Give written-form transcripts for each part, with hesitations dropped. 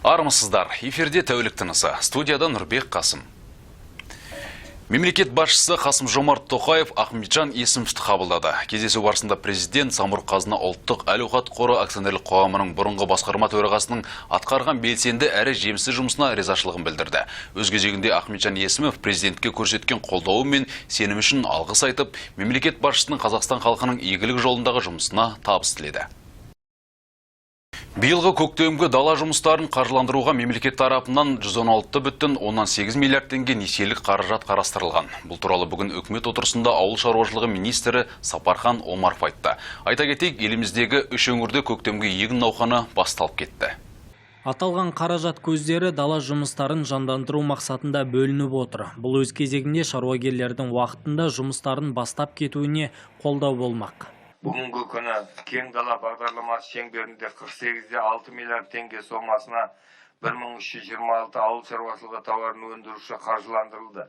Армысыздар, эфирде тәулік тынысы. Студияда Нұрбек Қасым. Мемлекет басшысы Қасым-Жомарт Тоқаев Ахметжан Есімовті қабылдады. Кездесу барысында президент Самұрық-Қазына ұлттық әл-ауқат қоры акционерлік қоғамының бұрынғы басқарма төрағасының атқарған белсенді әрі жемісті жұмысына ризашылығын білдірді. Өз кезегінде Ахметжан Есімов президентке көрсеткен қолдауы мен сенімі үшін алғыс айтып, мемлекет басшысының Қазақстан халқының игілік жолындағы жұмысына табыс тіледі. Биылғы көктемгі дала жұмыстарын қаржыландыруға мемлекет тарапынан 116,8 миллиард теңге несиелік қаражат қарастырылған. Бұл туралы бүгін үкімет отырысында ауыл шаруашылығы министрі Сапархан Омаров айтты. Айта кетейік, еліміздегі 3 өңірде көктемгі егін науқаны басталып кетті. Аталған қаражат көздері дала жұмыстарын жандандыру мақсатында бөлініп отыр. Бұл өз кезегінде шаруагерлердің уақытында жұмыстарын бастап кетуіне қолдау болмақ. Бүгінгі күні кең дала бағдарламасы шеңберінде 48-де 6 миллиард теңге сомасына 1326 ауыл шаруашылығы тауарын өндіруші қаржыландырылды.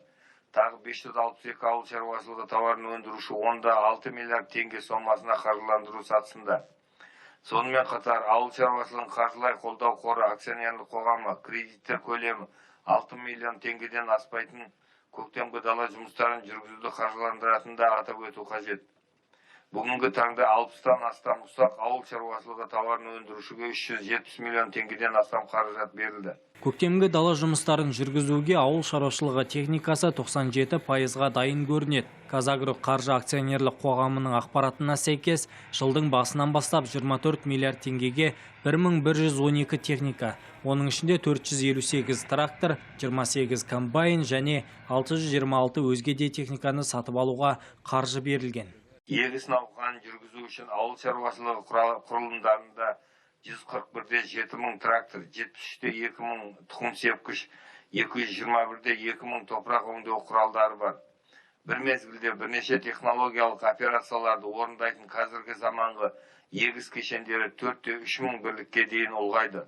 Тағы 562 ауыл шаруашылығы тауарын өндіруші 6 миллиард теңге сомасына қаржыландыру сатысында. Сонымен қатар ауыл шаруашылығын қаржылай қолдау қоры акционерлік қоғамы кредиттер көлемі 6 миллион теңгеден аспайтын көктемгі дала жұмыстарын жүргізуді қаржыландыратынын да атап өту қажет. Бүгінгі таңда 60-тан астам ұсақ ауыл шаруашылығы тауарын өндірушіге 370 миллион теңгеден астам қаражат берілді. Көктемгі дала жұмыстарын жүргізуге ауыл шаруашылығы техникасы 97%-ға дайын көрінеді. Қазагро қаржы акционерлік қоғамының ақпаратына сәйкес, жылдың басынан бастап 24 миллиард теңгеге 1112 техника, оның ішінде 458 трактор, 28 комбайн және 626 өзге де техниканы сатып алуға қаржы берілген. Егіс науқанын жүргізу үшін ауыл шаруашылығы құрылымдарында 141-де 7000 трактор, 73-де 2000 тұқым сепкіш, 221-де 2000 топырақ өңдеу құралдары бар. Бір мезгілде бірнеше технологиялық операцияларды орындайтын қазіргі заманғы егіс кешендері 4-те 3000 бірлікке дейін ұлғайды.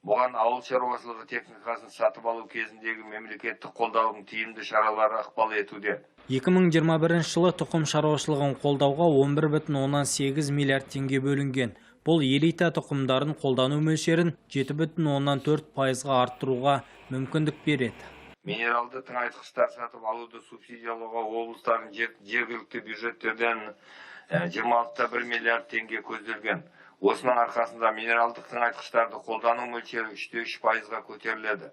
Бұған ауыл шаруашылығы техникасын сатып алу кезіндегі мемлекеттік қолдаудың тиімді шаралары ықпал етуде. 2021 жылы тұқым шаруашылығын қолдауға 11,8 миллиард теңге бөлінген. Бұл элита тұқымдарын қолдану мөлшерін 7,4%-ға арттыруға мүмкіндік береді. Минералды тыңайтқыштар сатып алуды субсидиялауға облыстардың жергілікті бюджеттерден 26,1 миллиард теңге көзделген. Осының арқасында минералдық тыңайтқыштарды қолдану мөлшері 3,3%-ға көтеріледі.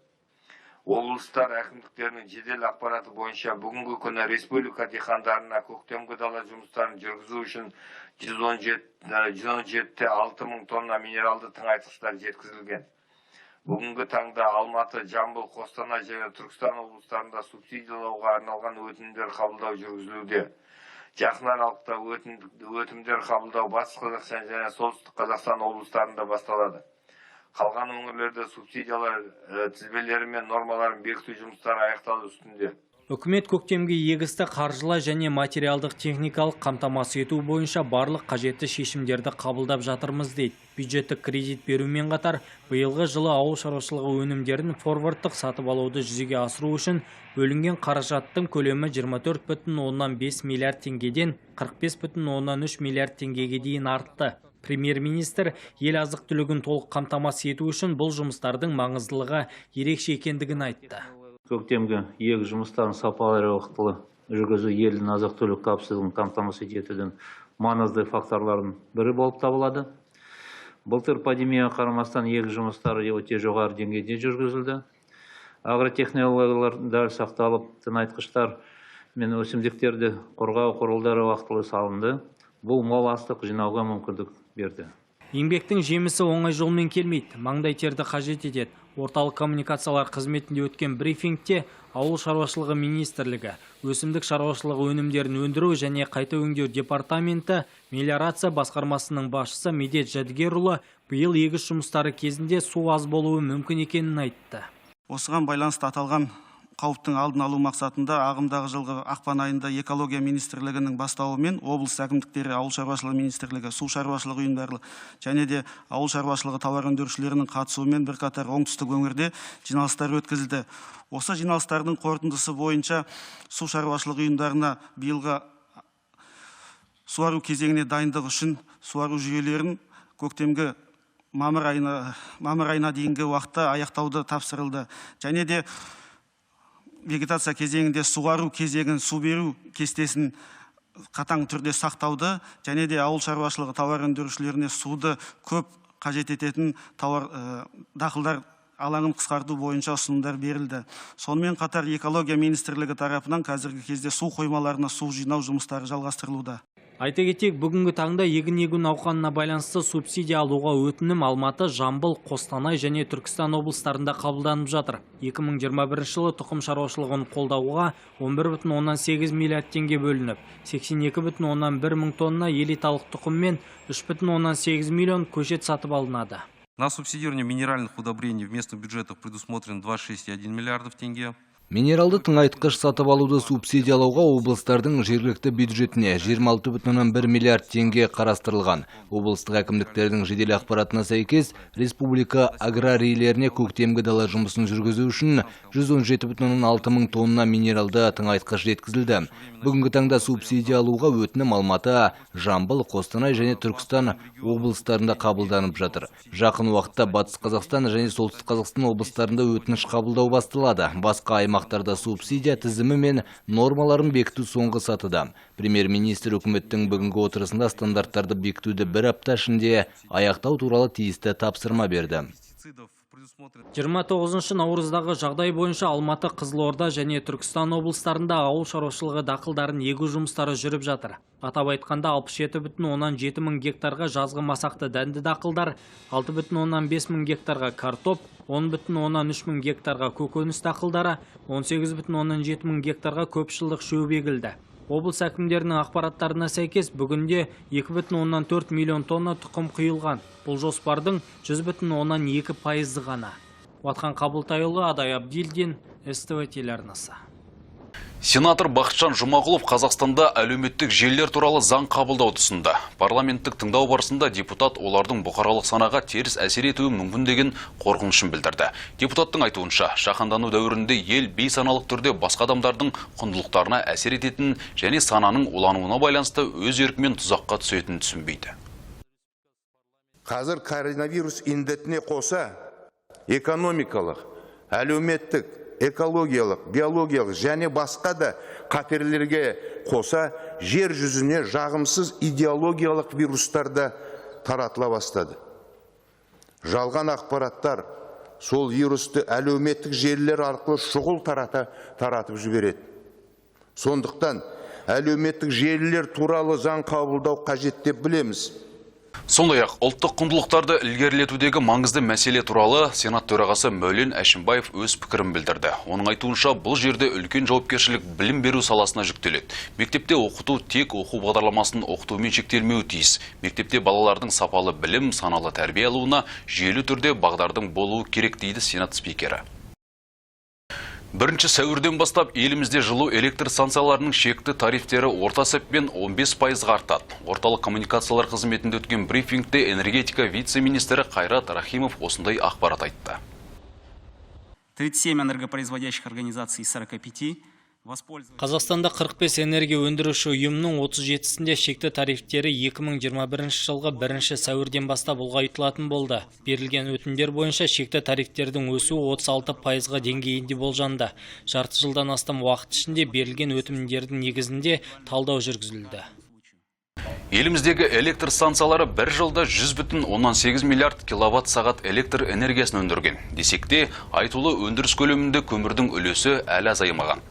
Облыстар әкімдіктерінің жедел ақпараты бойынша бүгінгі күні республика диқандарына көктемгі дала жұмыстарын жүргізу үшін 117,6 мың тонна минералды тыңайтқыштар жеткізілген. Бүгінгі таңда Алматы, Жамбыл, Қостанай және Түркістан облыстарында субсидиялауға арналған өтінімдер қабылдау жүргізілуде. Жақын аралықта өтінімдер қабылдау Батыс Қазақстан және Солтүстік Қазақстан облыстарында басталады. Қалған өңірлерде субсидиялар тізбелері мен нормаларын бекіту жұмыстары аяқталу үстінде. Үкімет көктемгі егісті қаржылай және материалдық техникалық қамтамасыз ету бойынша барлық қажетті шешімдерді қабылдап жатырмыз дейді. Бюджеттік кредит берумен қатар, биылғы жылы ауыл шаруашылығы өнімдерін форвардтық сатып алуды жүзеге асыру үшін бөлінген қаражаттың көлемі 24,5 миллиард теңгеден 45,3 миллиард теңгеге дейін артты. Премьер-министр ел азық-түлігін толық қамтамасыз ету үшін бұл жұмыстардың маңыздылығы ерекше екендігін айтты. Көктемгі егіс жұмыстарын сапалы әрі уақытылы жүргізу елдің азық-түлік қауіпсіздігін қамтамасыз етудің маңызды факторларының бірі болып табылады. Былтыр пандемияға қарамастан егіс жұмыстары өте жоғары деңгейде жүргізілді. Агротехнологиялар сақталып, тыңайтқыштар мен өсімдіктерді қорғау құралдары уақытылы салынды. Бұл мол астық жинауға мүмкіндік берді. Еңбектің жемісі оңай жолмен келмейді, маңдай терді қажет етеді. Орталық коммуникациялар қызметінде өткен брифингте ауыл шаруашылығы министрлігі, өсімдік шаруашылығы өнімдерін өндіру және қайта өңдеу департаменті мелиорация басқармасының басшысы Медет Жәдігерұлы биыл егіс жұмыстары кезінде су аз болуы мүмкін екенін айтты. Осыған байланысты аталған қауіптің алдын алу мақсатында ағымдағы жылғы ақпан айында экология министрлігінің бастауымен облыс әкімдіктері, ауыл шаруашылығы министрлігі, су шаруашылығы ұйымдары және де ауыл шаруашылығы тауар өндірушілерінің қатысуымен бірқатар оңтүстік өңірде жиналыстар өткізілді. Осы жиналыстардың қорытындысы бойынша су шаруашылығы ұйымдарына биылғы суару кезеңіне дайындық үшін суару жүйелерін көктемгі мамыр айына дейінгі уақытта аяқтауды тапсырылды. Және де вегетация кезеңінде суару кезегін, су беру кестесін қатаң түрде сақтауды, және де ауыл шаруашылығы тауар өндірушілеріне суды көп қажет ететін дақылдар алаңын қысқарту бойынша ұсынымдар берілді. Сонымен қатар экология министрлігі тарапынан қазіргі кезде су қоймаларына су жинау жұмыстары жалғастырылуда. Айта кетейік, бүгінгі таңда егін егу науқанына байланысты субсидия алуға өтінім Алматы, Жамбыл, Қостанай және Түркістан облыстарында қабылданып жатыр. 2021 жылы тұқым шаруашылығын қолдауға 11,8 миллиард теңге бөлініп, 82,1 мың тонна элиталық тұқым мен 3,8 миллион көшет сатып алынады. На субсидирование минеральных удобрений в местных бюджетах предусмотрено 26,1 миллиардов тенге. Минералды тыңайтқыш сатып алуды субсидиялауға облыстардың жергілікті бюджетіне 26,1 миллиард теңге қарастырылған. Облыстық әкімдіктердің жедел ақпаратына сәйкес, республика аграрийлеріне көктемгі дала жұмысын жүргізу үшін 117,6 мың тонна минералды тыңайтқыш жеткізілді. Бүгінгі таңда субсидия алуға өтінім Алматы, Жамбыл, Қостанай және Түркістан облыстарында қабылданып жатыр. Жақын уақытта Батыс Қазақстан және Солтүстік Қазақстан облыстарында өтініш қабылдау басталады. Басқа аймақтарда субсидия тізімі мен нормаларын бекіту соңғы сатыда. Премьер-министр үкіметтің бүгінгі отырысында стандарттарды бекітуді бір апта ішінде аяқтау туралы тиісті тапсырма берді. 29 наурыздағы жағдай бойынша Алматы, Қызылорда және Түркістан облыстарында ауыл шаруашылығы дақылдарын егу жұмыстары жүріп жатыр. Атап айтқанда 67,7 мың гектарға жазғы масақты дәнді дақылдар, 6,5 мың гектарға картоп, 10,3 мың гектарға көкөніс дақылдары, 18,7 мың гектарға көпжылдық шөп егілді. Облыс әкімдерінің ақпараттарына сәйкес бүгінде 2,4 миллион тонна тұқым құйылған. Бұл жоспардың 100,2% ғана. Уатқан Қабылтайұлы, Адай Абдилдин, СТВ телеарнасы. Сенатор Бақытжан Жұмағұлов Қазақстанда әлеуметтік желілер туралы заң қабылдауды ұсынды. Парламенттік тыңдау барысында депутат олардың бұқаралық санаға теріс әсер етуі мүмкін деген қорқынышын білдірді. Депутаттың айтуынша, жаһандану дәуірінде ел бейсаналық түрде басқа адамдардың құндылықтарына әсер ететін және сананың улануына байланысты өз еркімен тұзаққа түсетінін түсінбейді. Қазір коронавирус індетіне қоса экономикалық, әлеуметтік, экологиялық, биологиялық және басқа да қатерлерге қоса жер жүзіне жағымсыз идеологиялық вирустарда таратыла бастады. Жалған ақпараттар сол вирусты әлеуметтік желілер арқылы шұғыл таратып жібереді. Сондықтан әлеуметтік желілер туралы заң қабылдау қажет деп білеміз. Сондай-ақ ұлттық құндылықтарды ілгерілетудегі маңызды мәселе туралы Сенат төрағасы Мәулен Әшімбаев өз пікірін білдірді. Оның айтуынша, бұл жерде үлкен жауапкершілік білім беру саласына жүктеледі. Мектепте оқыту тек оқу бағдарламасын оқытумен шектелмеуі тиіс. Мектепте балалардың сапалы білім, саналы тәрбие алуына жүйелі түрде бағдардың болуы керек дейді Сенат спикері. 1 сәуірден бастап елімізде жылу электр станцияларының шекті тарифтері орта есеппен 15% артады. Орталық коммуникациялар қызметінде өткен брифингте энергетика вице-министрі Қайрат Рахимов осындай ақпарат айтты. 37 энергопроизводящих организаций из 45 Қазақстанда 45 энергия өндіруші ұйымның 37-сінде шекті тарифтері 2021 жылғы 1 сәуірден бастап ұлғайтылатын болды. Берілген өтіндер бойынша шекті тарифтердің өсуі 36%-ға деңгейінде болжанды. Жарты жылдан астам уақыт ішінде берілген өтіндердің негізінде талдау жүргізілді. Еліміздегі электр станциялары бір жылда 100,8 миллиард киловатт сағат электр энергиясын өндірген. Десекте, айтулы өндіріс көлемінде көмірдің үлесі әлі азаймаған.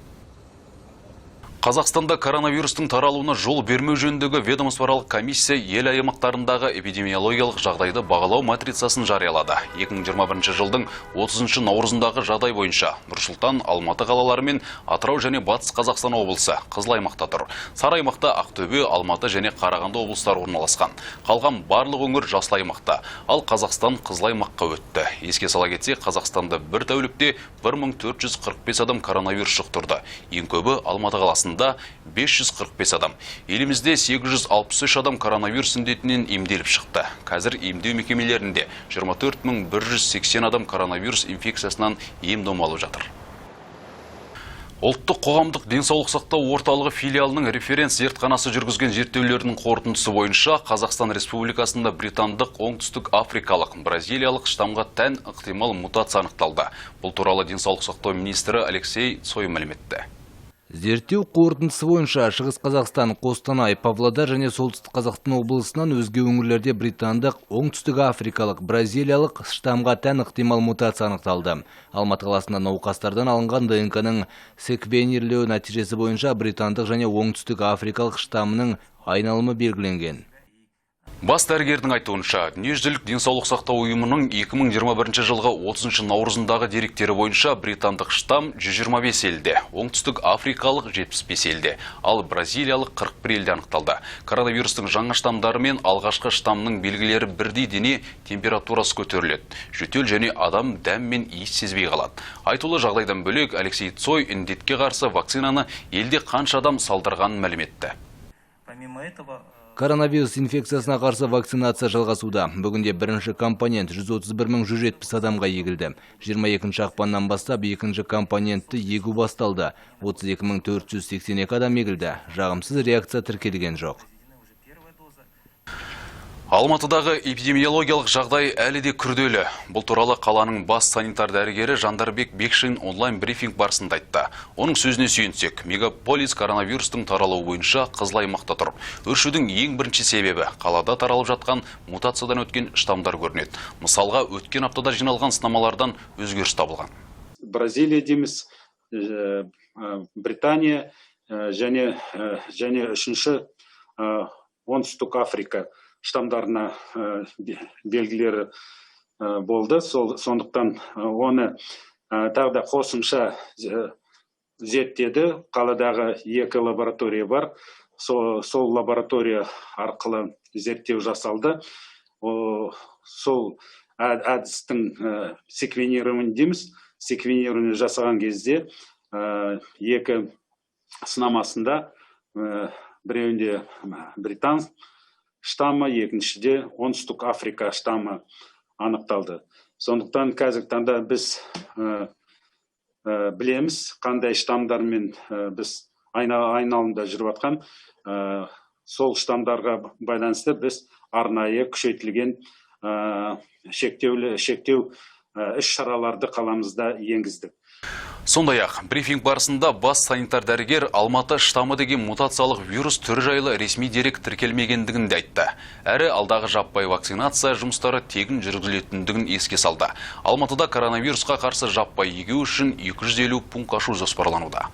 Қазақстанда коронавирустың таралуына жол бермеу жөніндегі ведомствоаралық комиссия ел аймақтарындағы эпидемиологиялық жағдайды бағалау матрицасын жариялады. 2021 жылдың 30 наурызындағы жағдай бойынша Нұр-Сұлтан, Алматы қалалары мен Атырау және Батыс Қазақстан облысы қызыл аймақта тұр. Сары аймақта Ақтөбе, Алматы және Қарағанды облыстары орналасқан. Қалған барлық өңір жасыл аймақта, ал Қазақстан қызыл аймаққа өтті. Еске сала кетсе, Қазақстанда бір тәулікте 1445 адам коронавирус жұқтырды. Ең көбі Алматы қаласында 545 адам. Елімізде 863 адам коронавирус індетінен емделіп шықты. Қазір емдеу мекемелерінде 24,180 адам коронавирус инфекциясынан ем-дом алып жатыр. Ұлттық қоғамдық денсаулық сақтау орталығы филиалының референс зертханасы жүргізген зерттеулердің қорытындысы бойынша Қазақстан Республикасында британдық, оңтүстік африкалық, бразилиялық штамға тән ықтимал мутация анықталды. Бұл туралы денсаулық сақтау министрі Алексей Цой мәлім етті. Зерттеу қорытындысы бойынша Шығыс Қазақстан, Қостанай, Павлодар және Солтүстік Қазақстан облысынан өзге өңірлерде британдық, оңтүстік африкалық, бразилиялық штамға тән ықтимал мутация анықталды. Алматы қаласында науқастардан алынған ДНК-ның секвенерлеу нәтижесі бойынша британдық және оңтүстік африкалық штамының айналымы белгіленген. Бас дәрігердің айтуынша, дүниежүзілік денсаулық сақтау ұйымының 2021 жылғы 30 наурызындағы деректері бойынша британдық штам 125 елде, оңтүстік африкалық 75 елде, ал бразилиялық 41 елде анықталды. Коронавирустың жаңа штамдары мен алғашқы штамның белгілері бірдей дене температурасы көтеріледі. Жөтел және адам дәм мен иіс сезбей қалады. Айтулы жағдайдан бөлек Алексей Цой індетке қарсы вакцинаны елде қанша адам салдырғанын мәлім етті. Коронавирус инфекциясына қарсы вакцинация жалғасуда. Бүгінде бірінші компонент 131.170 адамға егілді. 22 ақпаннан бастап екінші компонентті егу басталды. 32.482 адам егілді. Жағымсыз реакция тіркелген жоқ. Алматыдағы эпидемиологиялық жағдай әлі де күрделі. Бұл туралы қаланың бас санитар дәрігері Жандарбек Бекшин онлайн брифинг барысында айтты. Оның сөзіне сүйенсек, мегаполис коронавирустың таралуы бойынша қызыл аймақта тұр. Өршудің ең бірінші себебі қалада таралып жатқан мутациядан өткен штамдар көрінеді. Мысалға, өткен аптада жиналған сынамалардан өзгеріс табылған. Бразилия дейміз, Британия және үшінші оңтүстік Африка штамдарына белгілері болды. Сондықтан оны тағы да қосымша зерттеді. Қаладағы 2 лаборатория бар. Сол лаборатория арқылы зерттеу жасалды. Сол әдістің секвенирование дейміз. Секвенирование жасаған кезде 2 сынамасында біреуінде британ штамы, екіншіде оңтүстік Африка штамы анықталды. Сондықтан қазіргі таңда біз білеміз, қандай штамдармен біз айналымда жүріп жатқан. Сол штамдарға байланысты біз арнайы күшейтілген шектеу іс-шараларды қаламызда енгіздік. Сондай-ақ, брифинг барысында бас санитар дәрігер Алматы штамы деген мутациялық вирус түрі жайлы ресми дерек тіркелмегендігін де айтты. Әрі алдағы жаппай вакцинация жұмыстары тегін жүргізілетіндігін еске салды. Алматыда коронавирусқа қарсы жаппай егу үшін 250 пункт ашу жоспарлануда.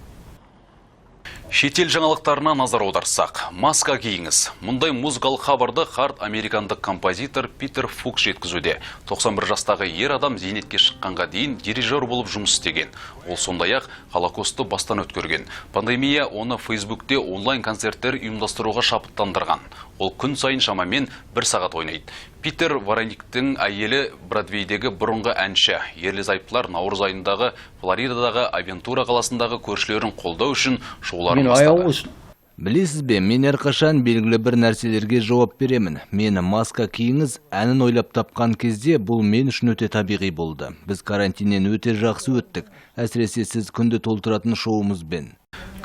Шетел жаңалықтарына назар аударсақ, маска киіңіз. Мұндай музыкалық хабарды қарт американдық композитор Питер Фукс жеткізуде. 91 жастағы ер адам зейнетке шыққанға дейін дирижер болып жұмыс істеген. Ол сондай-ақ Холокосты бастан өткерген. Пандемия оны Фейсбукте онлайн концерттер ұйымдастыруға шабыттандырған. Ол күн сайын шамамен 1 сағат ойнайды. Питер Вараниктің әйелі Бродвейдегі бұрынғы әнші. Ерлі-зайыптылар наурыз айындағы Флоридадағы Авентура қаласындағы көршілерін қолдау үшін шоуларын бастады. Білесіз бе, мен әрқашан белгілі бір нәрселерге жауап беремін. Мені маска киіңіз әнін ойлап тапқан кезде бұл мен үшін өте табиғи болды. Біз карантиннен өте жақсы өттік, әсіресе сіз күнді толтыратын шоуымызбен.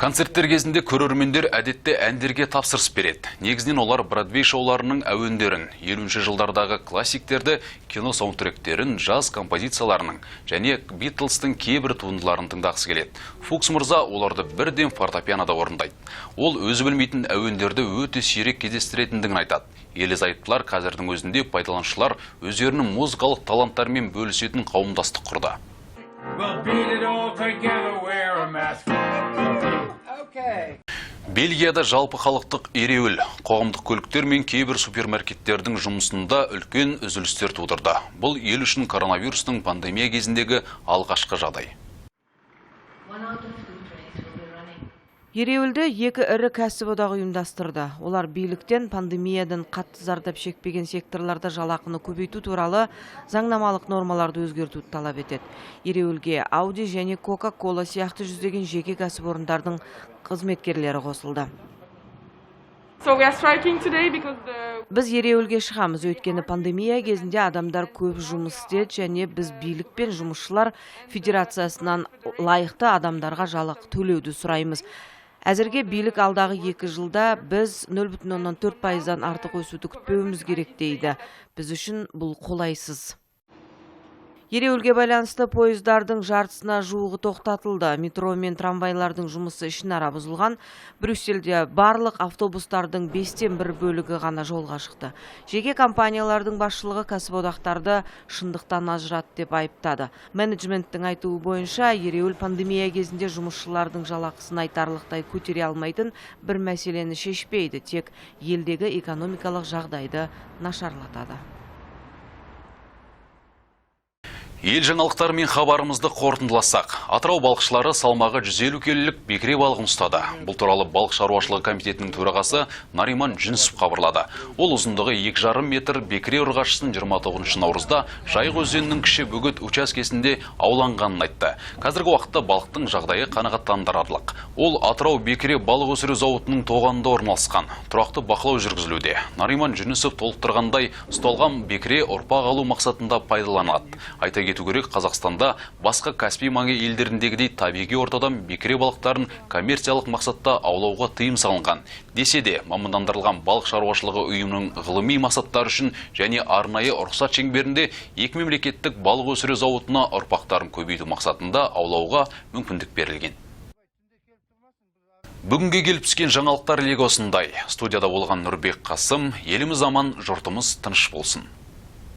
Концерттер кезінде көрермендер әдетте әндерге тапсырыс береді. Негізінен олар Бродвей шоуларының әуендерін, 50-ші жылдардағы классиктерді, кино саундтректерін, жаз композицияларының және Битлстың кейбір туындыларын тыңдағысы келеді. Фукс мырза оларды бірден фортепианода орындайды. Ол өзі білмейтін әуендерді өте сирек кездестіретіндігін айтады. Ерлі-зайыптылар қазірдің өзінде пайдаланушылар өздерінің музыкалық таланттарымен бөлісетін қауымдастық құрды. Бельгияда жалпы халықтық ереуіл, қоғамдық көліктер мен кейбір супермаркеттердің жұмысында үлкен үзілістер тудырды. Бұл ел үшін коронавирустың пандемия кезіндегі алғашқы жағдай. Ереуілді 2 ірі кәсіподағы ұйымдастырды. Олар биліктен пандемиядан қатты зардап шекпеген секторларда жалақыны көбейту туралы заңнамалық нормаларды өзгертуді талап етеді. Ереуілге Audi және Coca-Cola сияқты жүздеген жеке кәсіпорындардың қызметкерлері қосылды. Біз ереуілге шығамыз, өйткені пандемия кезінде адамдар көп жұмыс істеді және біз билік пен жұмысшылар федерациясынан лайықты адамдарға жалақы төлеуді сұраймыз. Әзірге билік алдағы 2 жылда біз 0,4%-дан артық өсуді күтпеуіміз керек дейді. Біз үшін бұл қолайсыз. Ереуілге байланысты пойыздардың жартысына жуығы тоқтатылды. Метро мен трамвайлардың жұмысы ішінара бұзылған. Брюссельде барлық автобустардың 5-тен 1 бөлігі ғана жолға шықты. Жеке компаниялардың басшылығы кәсіподақтарды шындықтан ажыратты деп айыптады. Менеджменттің айтуы бойынша, ереуіл пандемия кезінде жұмысшылардың жалақысын айтарлықтай көтере алмайтын бір мәселені шешпейді, тек елдегі экономикалық жағдайды нашарлатады. Ел жаңалықтарымен хабарымызды қорытындыласақ, Атырау балықшылары салмағы 150 келілік бекіре балығын ұстады. Бұл туралы балық шаруашылығы комитетінің төрағасы Нариман Жүнісов хабарлады. Ол ұзындығы 2,5 метр бекіре ұрғашысын 29 наурызда Жайық өзенінің кіші бөгет учаскесінде ауланғанын айтты. Қазіргі уақытта балықтың жағдайы қанағаттандырарлық. Ол Атырау бекіре балық өсіру зауытының тоғанында орналасқан. Тұрақты бақылау жүргізілуде. Нариман Жүнісов толықтырғандай, ұсталған бекіре ұрпақ алу мақсатында пайдаланылады. Айта кету керек, Қазақстанда басқа Каспий маңы елдеріндегідей табиғи ортадан бекіре балықтарын коммерциялық мақсатта аулауға тыйым салынған. Десе де, мамандандырылған балық шаруашылығы ұйымының ғылыми мақсаттар үшін және арнайы рұқсат шеңберінде екі мемлекеттік балық өсіру зауытына ұрпақтарын көбейту мақсатында аулауға мүмкіндік берілген. Бүгінге келіп түскен жаңалықтар легі осындай. Студияда болған Нұрбек Қасым, еліміз аман, жұртымыз тыныш болсын.